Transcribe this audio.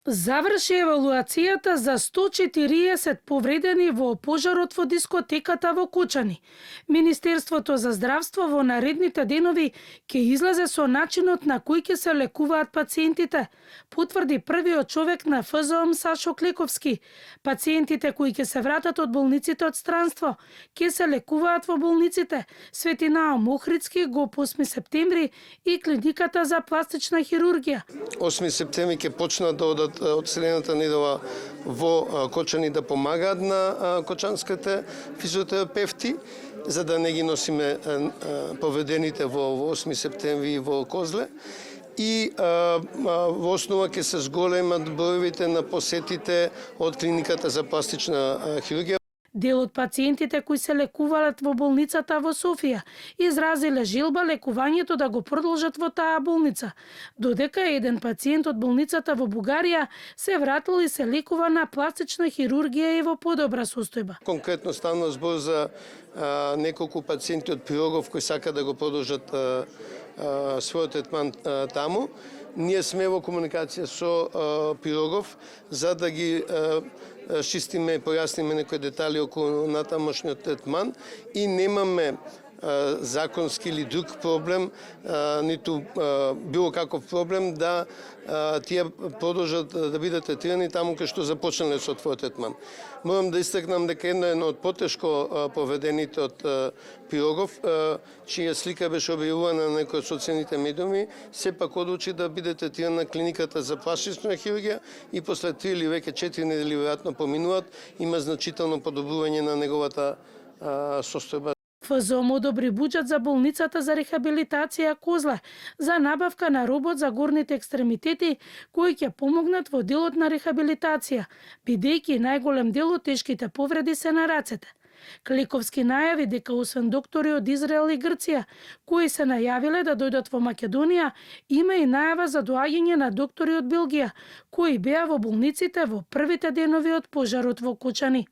Заврши евалуацијата за 140 повредени во пожарот во дискотеката во Кочани. Министерството за здравство во наредните денови ќе излезе со начинот на кој ќе се лекуваат пациентите, потврди првиот човек на ФЗОМ Сашо Клековски. Пациентите кои ќе се вратат од болниците од странство ќе се лекуваат во болниците Свети Наум Охридски, ГОП 8 септември и клиниката за пластична хирургија. 8 септември ќе почнат да одат од Селената недела во Кочани да помагаат на кочанските физиотерапевти, за да не ги носиме повредените во 8 септември во Козле. И во основа ќе се зголемат бројовите на посетите од клиниката за пластична хирургија. Дел од пациентите кои се лекувалат во болницата во Софија изразиле желба лекувањето да го продолжат во таа болница, додека еден пациент од болницата во Бугарија се вратил и се лекува на пластична хирургија и во подобра состојба. Конкретно станува збор за неколку пациенти од Пирогов кои сака да го продолжат својот третман таму. Ние сме во комуникација со Пирогов за да ги чистиме и појасниме некои детали околу натамошниот третман и немаме законски или друг проблем, ниту било каков проблем да тие продолжат да бидат третирани таму кај што започнале со својот третман. Морам да истакнам дека едно од потешко повредените од Пирогов, чија слика беше објавувана на некои од социјалните медиуми, сепак одлучи да биде третиран на клиниката за пластична хирургија и после 3 или веќе 4 недели веројатно поминуваат, има значително подобрување на неговата состојба. ФЗОМ одобри буџет за болницата за рехабилитација Козле за набавка на робот за горните екстремитети кои ќе помогнат во делот на рехабилитација, бидејќи најголем дел од тешките повреди се на рацете. Клековски најави дека освен доктори од Израел и Грција, кои се најавиле да дојдат во Македонија, има и најава за доаѓање на доктори од Белгија, кои беа во болниците во првите денови од пожарот во Кочани.